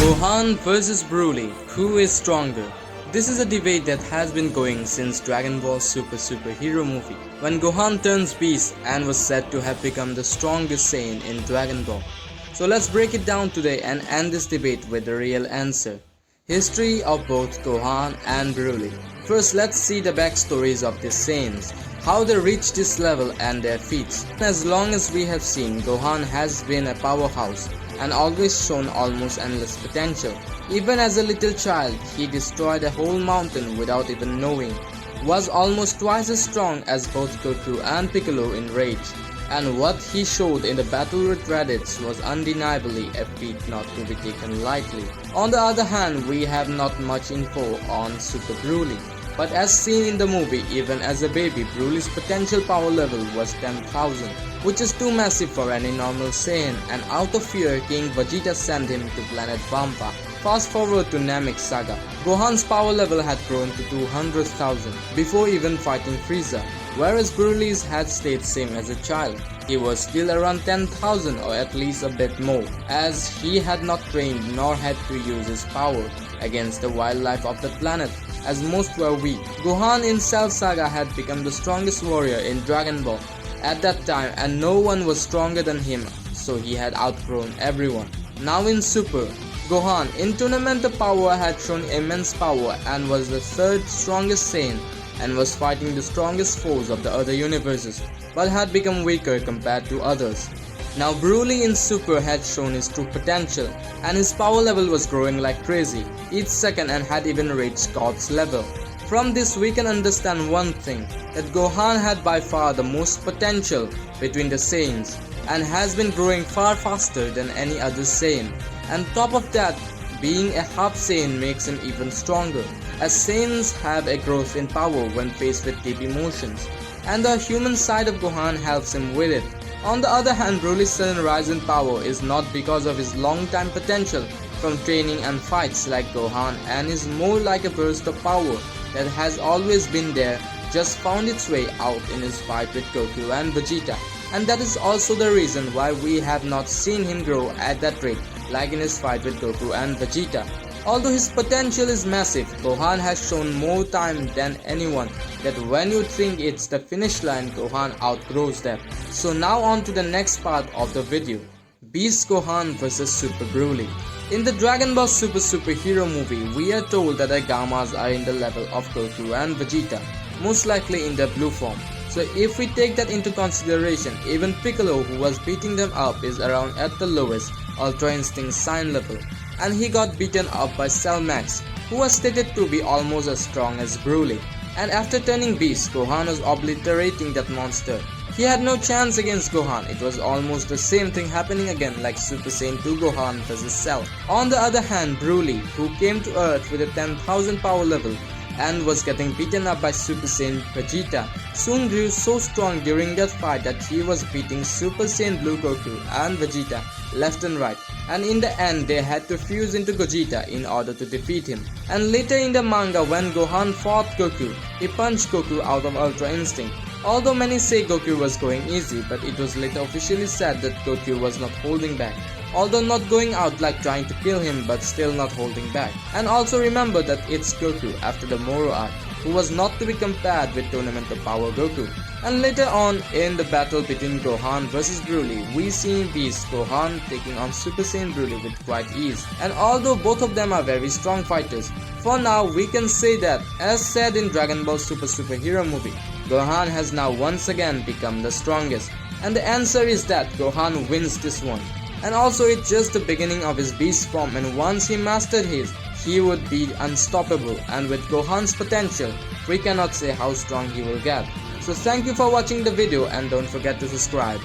Gohan vs Broly, who is stronger? This is a debate that has been going since Dragon Ball Superhero movie, when Gohan turns beast and was said to have become the strongest Saiyan in Dragon Ball. So let's break it down today and end this debate with the real answer. History of both Gohan and Broly. First, let's see the backstories of these Saiyans, how they reached this level and their feats. As long as we have seen, Gohan has been a powerhouse and always shown almost endless potential. Even as a little child, he destroyed a whole mountain without even knowing, was almost twice as strong as both Goku and Piccolo in rage, and what he showed in the battle with Raditz was undeniably a feat not to be taken lightly. On the other hand, we have not much info on Super Broly. But as seen in the movie, even as a baby, Broly's potential power level was 10,000, which is too massive for any normal Saiyan, and out of fear, King Vegeta sent him to planet Vampa. Fast forward to Namek Saga. Gohan's power level had grown to 200,000 before even fighting Frieza, whereas Broly's had stayed same as a child. He was still around 10,000 or at least a bit more, as he had not trained nor had to use his power against the wildlife of the planet, as most were weak. Gohan in Cell Saga had become the strongest warrior in Dragon Ball at that time, and no one was stronger than him, so he had outgrown everyone. Now in Super, Gohan in tournament the power had shown immense power and was the third strongest Saiyan and was fighting the strongest foes of the other universes, but had become weaker compared to others. Now Broly in Super had shown his true potential, and his power level was growing like crazy each second and had even reached God's level. From this we can understand one thing, that Gohan had by far the most potential between the Saiyans and has been growing far faster than any other Saiyan. And top of that, being a half Saiyan makes him even stronger, as Saiyans have a growth in power when faced with deep emotions, and the human side of Gohan helps him with it. On the other hand, Broly's sudden rise in power is not because of his long-time potential from training and fights like Gohan, and is more like a burst of power that has always been there, just found its way out in his fight with Goku and Vegeta. And that is also the reason why we have not seen him grow at that rate like in his fight with Goku and Vegeta. Although his potential is massive, Gohan has shown more time than anyone that when you think it's the finish line, Gohan outgrows that. So now on to the next part of the video. Beast Gohan vs Super Broly. In the Dragon Ball Superhero movie, we are told that the Gammas are in the level of Goku and Vegeta, most likely in their blue form. So if we take that into consideration, even Piccolo, who was beating them up, is around at the lowest Ultra Instinct Saiyan level, and he got beaten up by Cell Max, who was stated to be almost as strong as Broly. And after turning beast, Gohan was obliterating that monster. He had no chance against Gohan. It was almost the same thing happening again like Super Saiyan 2 Gohan vs Cell. On the other hand, Broly, who came to Earth with a 10,000 power level and was getting beaten up by Super Saiyan Vegeta, soon grew so strong during that fight that he was beating Super Saiyan Blue Goku and Vegeta left and right, and in the end they had to fuse into Gogeta in order to defeat him. And later in the manga, when Gohan fought Goku, he punched Goku out of Ultra Instinct. Although many say Goku was going easy, but it was later officially said that Goku was not holding back. Although not going out like trying to kill him, but still not holding back. And also remember that it's Goku after the Moro arc, who was not to be compared with Tournament of Power Goku. And later on in the battle between Gohan vs Broly, we see Beast Gohan taking on Super Saiyan Broly with quite ease. And although both of them are very strong fighters, for now we can say that, as said in Dragon Ball Superhero movie, Gohan has now once again become the strongest. And the answer is that Gohan wins this one. And also it's just the beginning of his beast form, and once he mastered his, he would be unstoppable, and with Gohan's potential, we cannot say how strong he will get. So thank you for watching the video, and don't forget to subscribe.